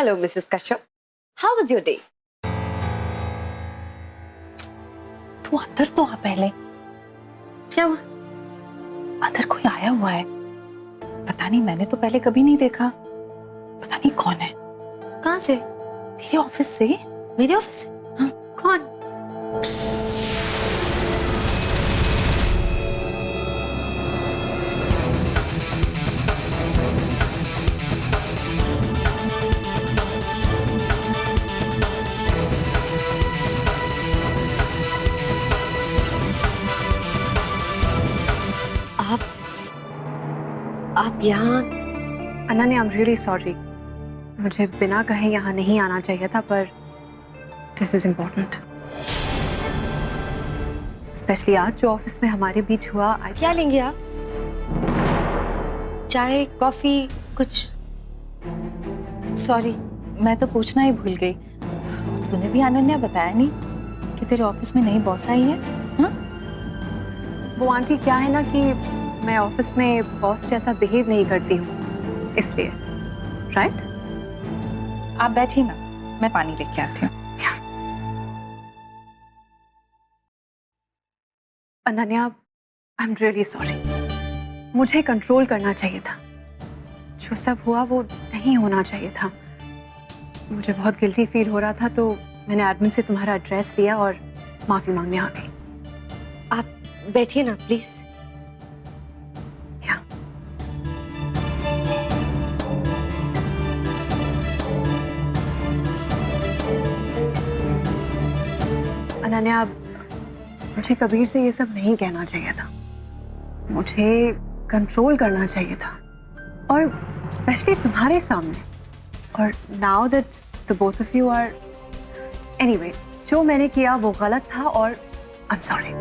Hello, Mrs. Kashyap. How was your day? तू अंदर तो आ पहले। क्या हुआ? अंदर कोई आया हुआ है। पता नहीं, मैंने तो पहले कभी नहीं देखा। पता नहीं कौन है। कहाँ से? तेरे ऑफिस से। मेरे ऑफिस से? हाँ। कौन? आप यहाँ? Ananya, I am really sorry. मुझे बिना कहे यहाँ नहीं आना चाहिए था, पर दिस इज इम्पोर्टेंट। स्पेशली आज जो ऑफिस में हमारे बीच हुआ। क्या लेंगे आप? चाय, कॉफी, कुछ? सॉरी, मैं तो पूछना ही भूल गई। तूने भी अनन्या बताया नहीं कि तेरे ऑफिस में नई बॉस आई है? हाँ? वो आंटी, क्या है ना कि मैं ऑफिस में बॉस जैसा बिहेव नहीं करती हूँ, इसलिए। राइट? आप बैठिए ना, मैं पानी लेके आती हूँ। Ananya, I am really sorry. मुझे कंट्रोल करना चाहिए था। जो सब हुआ वो नहीं होना चाहिए था। मुझे बहुत गिल्टी फील हो रहा था, तो मैंने एडमिन से तुम्हारा एड्रेस लिया और माफी मांगने आ गई। आप बैठिए ना प्लीज। अनन्या, मुझे कबीर से ये सब नहीं कहना चाहिए था। मुझे कंट्रोल करना चाहिए था, और स्पेशली तुम्हारे सामने। और now that the both of you are, anyway, जो मैंने किया वो गलत था और आई एम सॉरी।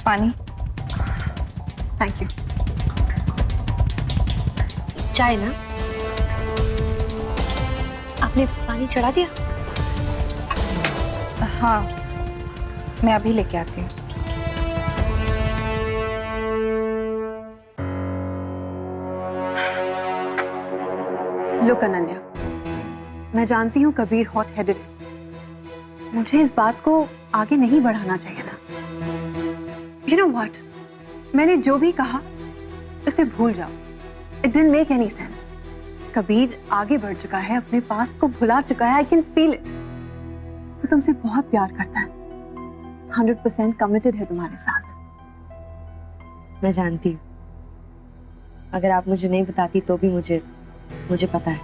पानी। Thank you. चाय ना? आपने पानी चढ़ा दिया? हाँ, मैं अभी लेके आती हूँ। लुक अनन्या, मैं जानती हूँ कबीर हॉट हेडेड है। मुझे इस बात को आगे नहीं बढ़ाना चाहिए था। यू नो व्हाट, मैंने जो भी कहा उसे भूल जाओ। It didn't make any sense. Kabir आगे बढ़ चुका है, अपने पास को भुला चुका है। I can feel it. वो तुमसे बहुत प्यार करता है, 100% कमिटेड है तुम्हारे साथ। मैं जानती हूँ। अगर आप मुझे नहीं बताती तो भी मुझे पता है।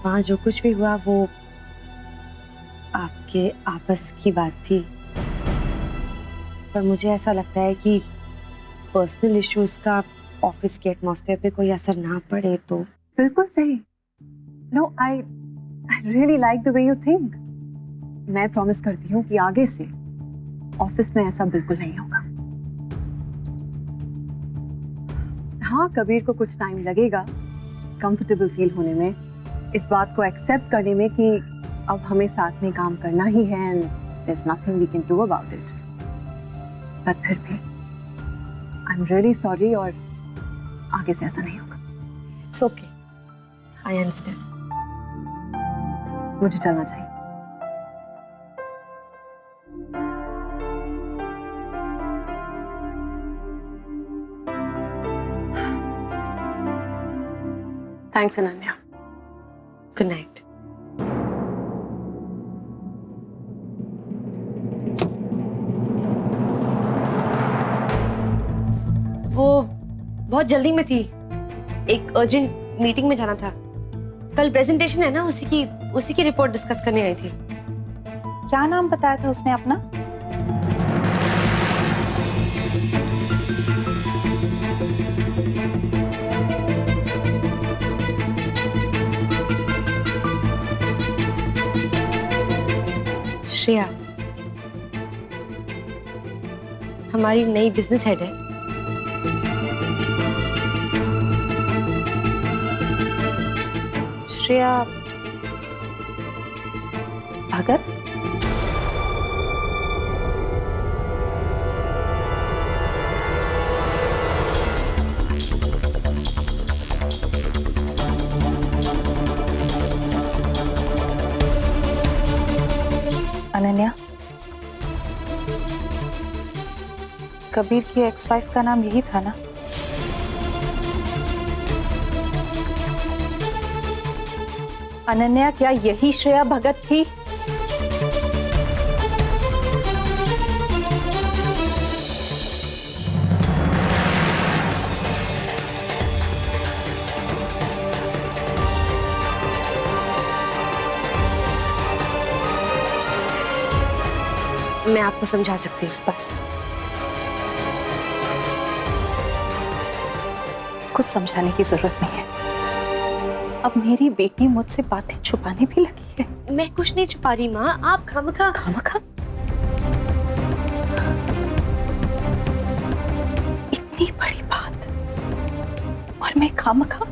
वहां जो कुछ भी हुआ वो आपके आपस की बात थी, पर मुझे ऐसा लगता है कि पर्सनल इश्यूज का ऑफिस के एटमॉस्फेयर पे कोई असर ना पड़े तो। बिल्कुल सही। No, I really like the way you think. मैं प्रॉमिस करती हूँ कि आगे से ऑफिस में ऐसा बिल्कुल नहीं होगा। हाँ, कबीर को कुछ टाइम लगेगा कंफर्टेबल फील होने में, इस बात को एक्सेप्ट करने में कि अब हमें साथ में काम करना ही है and there is nothing we can do about it. But फिर भी आई एम रियली सॉरी, और आगे से ऐसा नहीं होगा। It's okay, I understand. मुझे चलना चाहिए। थैंक्स अनन्या। Good night. वो बहुत जल्दी में थी, एक अर्जेंट मीटिंग में जाना था। कल प्रेजेंटेशन है ना, उसी की रिपोर्ट डिस्कस करने आई थी। क्या नाम बताया था उसने अपना? श्रेया, हमारी नई बिजनेस हेड है। श्रेया भगत? अनन्या, कबीर की एक्स वाइफ का नाम यही था ना? अनन्या, क्या यही श्रेया भगत थी? मैं आपको समझा सकती हूँ। बस, कुछ समझाने की जरूरत नहीं है। अब मेरी बेटी मुझसे बातें छुपाने भी लगी है। मैं कुछ नहीं छुपा रही माँ, आप खामखा। खामखा? इतनी बड़ी बात और मैं खामखा?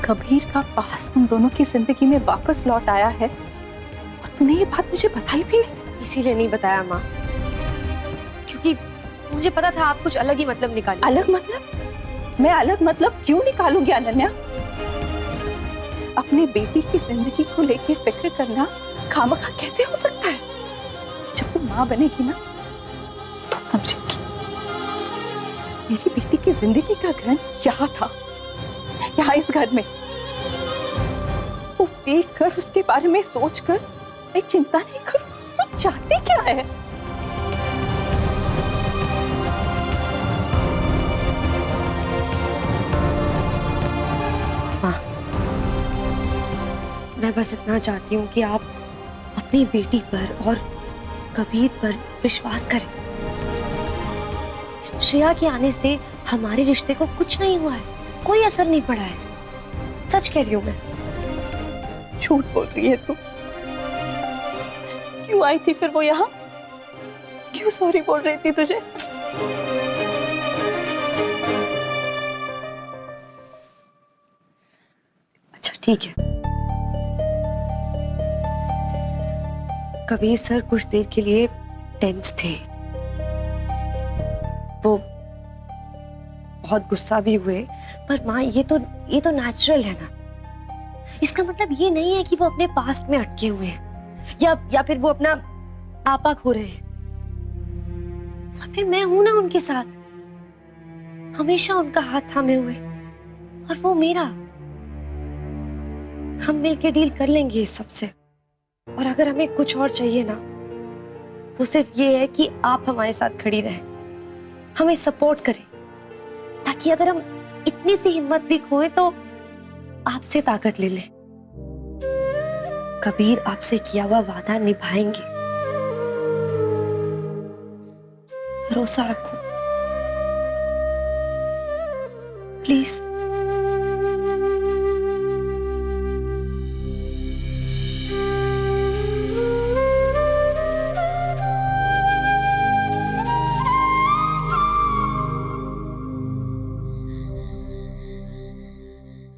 कबीर का पास तुम दोनों की जिंदगी में वापस लौट आया है और तूने ये बात मुझे बताई भी नहीं। इसीलिए नहीं बताया माँ, क्योंकि मुझे पता था आप कुछ अलग ही मतलब निकालेंगे। अलग मतलब? मैं अलग मतलब क्यों निकालूंगी अनन्या? अपनी बेटी की जिंदगी को लेके फिक्र करना खामखा कैसे हो सकता है? जब तू माँ बनेगी ना तो समझेगी। मेरी बेटी की जिंदगी का ग्रहण यहाँ था, यहाँ इस घर में। वो देख कर, उसके बारे में सोच कर मैं चिंता नहीं करूं। तू चाहती क्या है? माँ, मैं बस इतना चाहती हूँ कि आप अपनी बेटी पर और कबीर पर विश्वास करें। श्रेया के आने से हमारे रिश्ते को कुछ नहीं हुआ है, कोई असर नहीं पड़ा है। सच कह रही हूँ मैं। झूठ बोल रही है तू। क्यों आई थी फिर वो यहाँ? क्यों सॉरी बोल रही थी तुझे? अच्छा ठीक है, कबीर सर कुछ देर के लिए टेंस थे, वो बहुत गुस्सा भी हुए, पर माँ ये तो नेचुरल है ना। इसका मतलब ये नहीं है कि वो अपने पास्ट में अटके हुए हैं या फिर वो अपना आपा खो रहे हैं। और फिर मैं हूं ना उनके साथ, हमेशा उनका हाथ थामे हुए, और वो मेरा। हम मिलके डील कर लेंगे इस सबसे। और अगर हमें कुछ और चाहिए ना, वो सिर्फ ये है कि आप हमारे साथ खड़ी रहें, हमें सपोर्ट करें, ताकि अगर हम इतनी सी हिम्मत भी खोए तो आपसे ताकत ले ले। कबीर आपसे किया हुआ वादा निभाएंगे, भरोसा रखो प्लीज।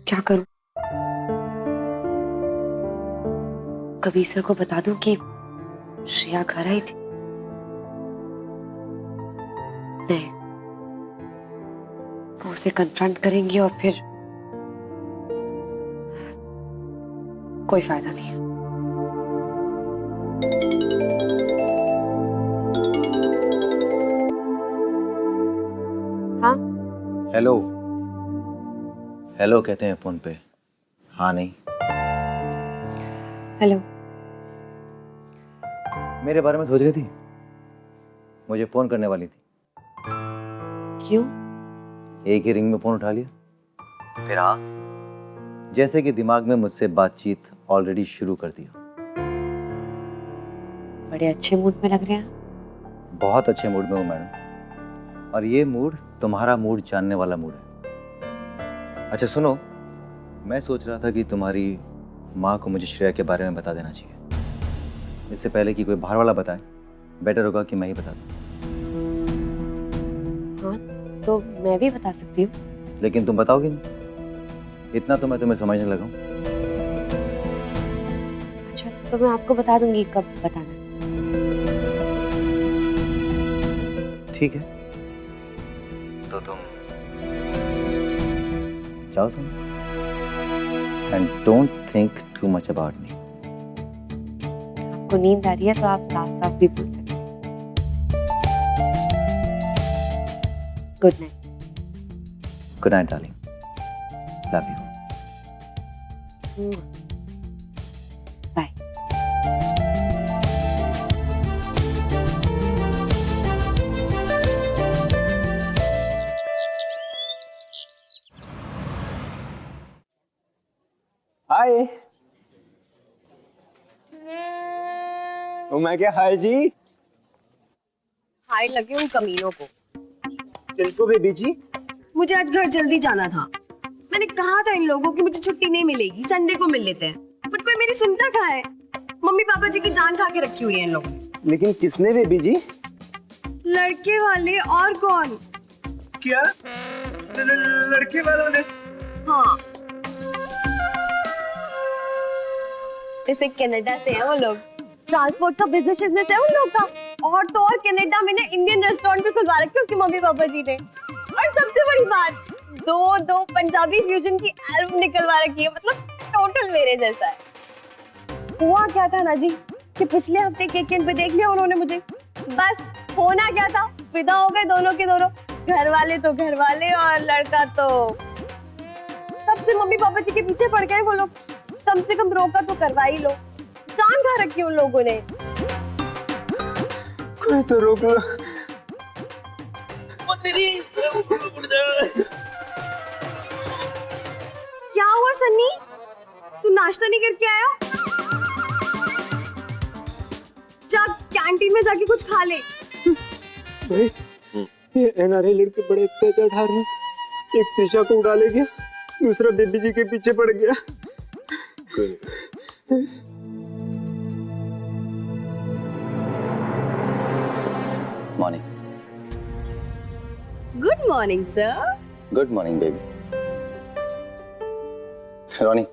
क्या करूं? कबीर सर को बता दूं कि श्रेया घर आई थी? नहीं, वो उसे कन्फ्रंट करेंगे और फिर कोई फायदा नहीं है। हाँ हेलो हेलो कहते हैं फोन पे, हाँ नहीं। हेलो। मेरे बारे में सोच रही थी? मुझे फोन करने वाली थी? क्यों? एक ही रिंग में फोन उठा लिया। फिर हाँ, जैसे कि दिमाग में मुझसे बातचीत ऑलरेडी शुरू कर दिया। बड़े अच्छे मूड में लग रहे हैं। बहुत अच्छे मूड में हूँ मैडम, और ये मूड तुम्हारा मूड जानने वाला मूड है। अच्छा सुनो, मैं सोच रहा था कि तुम्हारी माँ को मुझे श्रेया के बारे में बता देना चाहिए, इससे पहले कि कोई बाहर वाला बताए। बेटर होगा कि मैं ही बता दूं। हाँ तो मैं भी बता सकती हूँ। लेकिन तुम बताओगी नहीं, इतना तो मैं तुम्हें समझने लगा हूं। अच्छा तो मैं आपको बता दूंगी कब बताना है। ठीक है, तो तुम जाओ सुन। And don't think too much about me. आपको नींद आ रही है तो आप साफ साफ भी बोल सकते हैं। Good night. Good night darling, love you. Bye. Hi. मैं क्या हाय जी? हाय लगे उन कमीनों को। किनको बेबी जी? मुझे आज घर जल्दी जाना था। मैंने कहा था इन लोगों की मुझे छुट्टी नहीं मिलेगी, संडे को मिल लेते हैं, बट कोई मेरी सुनता कहाँ है। मम्मी पापा जी की जान खा के रखी हुई है इन लोगों ने। लेकिन किसने बेबी जी? लड़के वाले और कौन? क्या लड़के वालों ने? हाँ, जैसे कनाडा से है वो लोग, ट्रांसपोर्ट का बिजनेस है उन लोग का। और तो और कनाडा में ना इंडियन रेस्टोरेंट भी खुलवा रखे उसके मम्मी पापा जी ने। और सबसे बड़ी बात, दो पंजाबी फ्यूजन की एल्बम निकलवा रखी है, मतलब टोटल मेरे जैसा है। हुआ क्या था ना जी कि पिछले हफ्ते केकेन पे देख लिया उन्होंने मुझे, बस होना क्या था, विदा हो गए दोनों के दोनों। घर वाले तो घर वाले और लड़का तो तब से मम्मी पापा जी के पीछे पड़ गए वो लोग। कम से कम रोका तो करवा ही लो, जान खा रखी उन लोगों ने। कोई तो रोक लो। क्या हुआ सन्नी, तू नाश्ता नहीं करके आया? जा कैंटीन में जाके कुछ खा ले। ये एनआरआई लड़के बड़े अत्याचार ढा रहे हैं। एक त्रिशा को उड़ा ले गया, दूसरा बेबी जी के पीछे पड़ गया। Morning. Good morning sir. Good morning baby. Ronnie,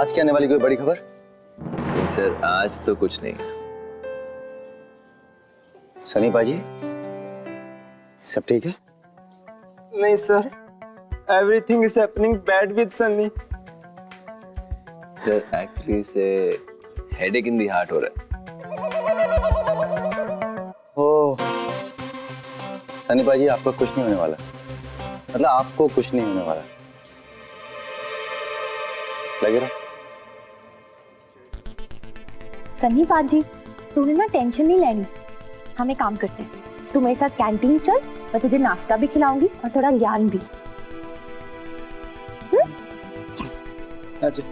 आज क्या आने वाली कोई बड़ी खबर? नहीं सर, आज तो कुछ नहीं। सनी पाजी, सब ठीक है? नहीं sir, everything is happening bad with Sunny. Sir actually से हेडेक इन दी हार्ट हो रहा है। ओह सनी पाजी, आपको कुछ नहीं होने वाला, मतलब आपको कुछ नहीं होने वाला, लगे रहा। सन्नी पाजी, तूने ना टेंशन नहीं लेनी। हम एक काम करते हैं, तू मेरे साथ कैंटीन चल, मैं तुझे नाश्ता भी खिलाऊंगी और थोड़ा ज्ञान भी। अच्छा।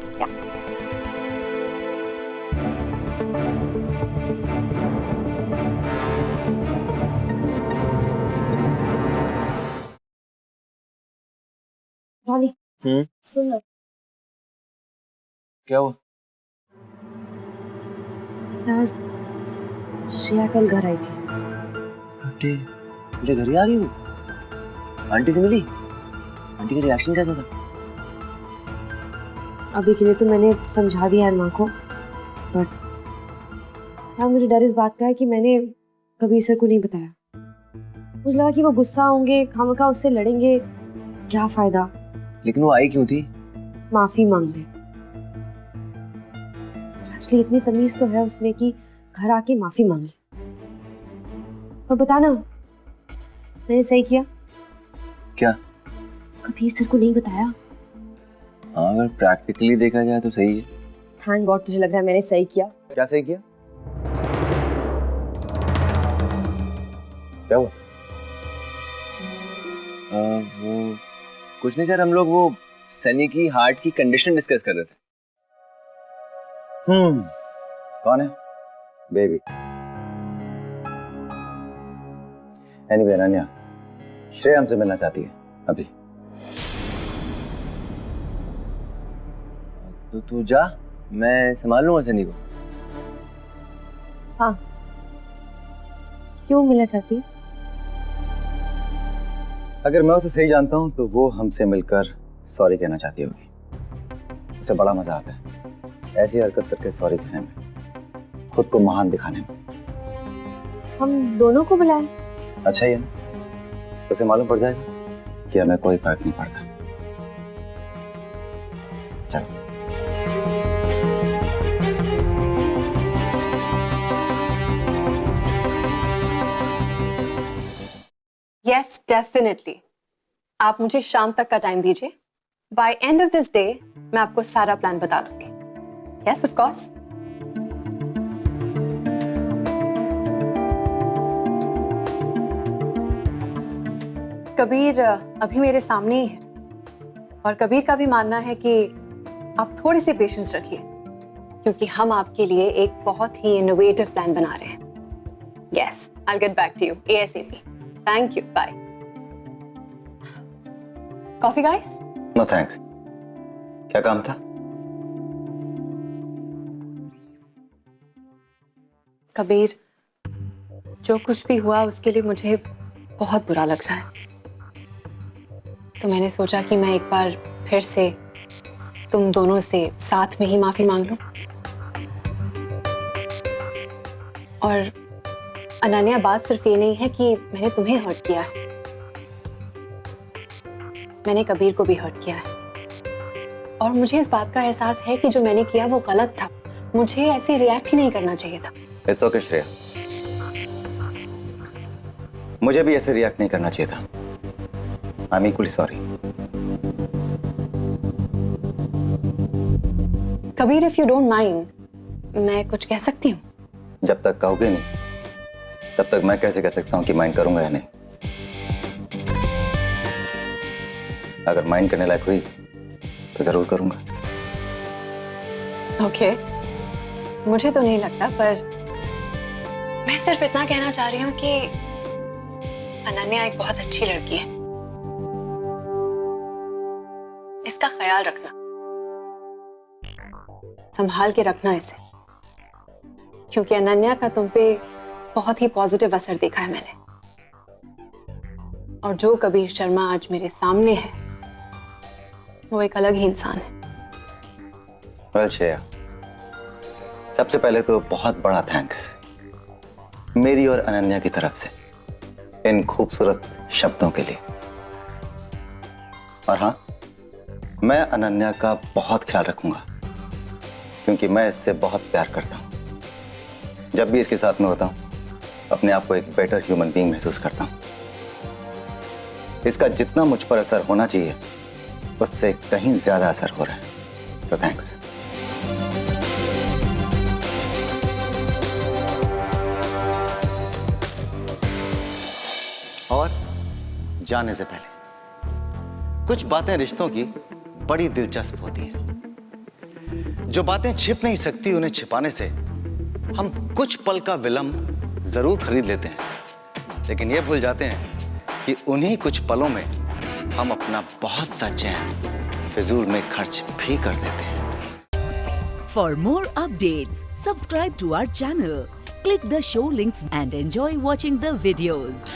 रॉनी, सुन ना, क्या हुआ? यार श्रेया कल घर आई थी। आंटी मेरे घर ही आ गई वो? आंटी से मिली? आंटी का रिएक्शन कैसा था? अभी के लिए तो मैंने समझा दिया है माँ को, बट हाँ मुझे डर इस बात का है कि मैंने कभी सर को नहीं बताया। मुझे लगा कि वो गुस्सा होंगे, खामखा उससे लड़ेंगे, क्या फायदा। लेकिन वो आई क्यों थी? माफी मांगने। एक्चुअली इतनी तमीज तो है उसमें कि घर आके माफी मांग ले। और बताना, मैंने सही किया? क्या? कभी सर को नहीं बताया। हाँ, अगर प्रैक्टिकली देखा जाए तो सही है। थैंक गॉड तुझे लग रहा है मैंने सही किया। क्या सही किया? क्या हुआ? वो कुछ नहीं सर, हम लोग वो सनी की हार्ट की कंडीशन डिस्कस कर रहे थे। कौन है? बेबी। एनीवे अनन्या, श्रेया हमसे मिलना चाहती है अभी। तो तू जा, मैं संभाल लूंगा सनी को। हाँ, क्यों मिलना चाहती है? अगर मैं उसे सही जानता हूं तो वो हमसे मिलकर सॉरी कहना चाहती होगी। उसे बड़ा मजा आता है ऐसी हरकत करके सॉरी कहने में, खुद को महान दिखाने में। हम दोनों को बुलाएं? अच्छा ही है ना, उसे मालूम पड़ जाएगा कि हमें कोई फर्क नहीं पड़ता। चलो। डेफिनेटली। आप मुझे शाम तक का टाइम दीजिए। By end of this day मैं आपको सारा प्लान बता दूंगी। Yes of course. कबीर अभी मेरे सामने ही है और कबीर का भी मानना है कि आप थोड़ी सी पेशेंस रखिए, क्योंकि हम आपके लिए एक बहुत ही इनोवेटिव प्लान बना रहे हैं। Yes, I'll get back to you ASAP. Thank you. Bye. Coffee, guys? No thanks. क्या काम था? कबीर, जो कुछ भी हुआ उसके लिए मुझे बहुत बुरा लग रहा है, तो मैंने सोचा कि मैं एक बार फिर से तुम दोनों से साथ में ही माफी मांग लूं। और अनन्या, बात सिर्फ ये नहीं है कि मैंने तुम्हें हर्ट किया है, मैंने कबीर को भी हर्ट किया है। और मुझे इस बात का एहसास है कि जो मैंने किया वो गलत था। मुझे ऐसे रिएक्ट ही नहीं करना चाहिए था। इट्स ओके श्रेया, मुझे भी ऐसे रिएक्ट नहीं करना चाहिए था। I am equally sorry. Kabir, if you don't mind, मैं कुछ कह सकती हूँ? जब तक कहोगे नहीं तब तक मैं कैसे कह सकता हूँ कि माइंड करूंगा या नहीं। अगर माइंड करने लायक हुई तो जरूर करूंगा। ओके, मुझे तो नहीं लगता, पर मैं सिर्फ इतना कहना चाह रही हूँ कि अनन्या एक बहुत अच्छी लड़की है, इसका ख्याल रखना, संभाल के रखना इसे, क्योंकि अनन्या का तुम पे बहुत ही पॉजिटिव असर देखा है मैंने। और जो कबीर शर्मा आज मेरे सामने है वो एक अलग ही इंसान है। वेल श्रेया, सबसे पहले तो बहुत बड़ा थैंक्स मेरी और अनन्या की तरफ से इन खूबसूरत शब्दों के लिए। और हाँ, मैं अनन्या का बहुत ख्याल रखूंगा, क्योंकि मैं इससे बहुत प्यार करता हूँ। जब भी इसके साथ में होता हूँ अपने आप को एक बेटर ह्यूमन बीइंग महसूस करता हूँ। इसका जितना मुझ पर असर होना चाहिए उससे कहीं ज्यादा असर हो रहा है। तो थैंक्स। और जाने से पहले कुछ बातें रिश्तों की बड़ी दिलचस्प होती हैं। जो बातें छिप नहीं सकती उन्हें छिपाने से हम कुछ पल का विलंब जरूर खरीद लेते हैं, लेकिन ये भूल जाते हैं कि उन्हीं कुछ पलों में हम अपना बहुत सा चैन फिजूल में खर्च भी कर देते हैं। For more updates, subscribe to our channel, click the show links and enjoy watching the videos.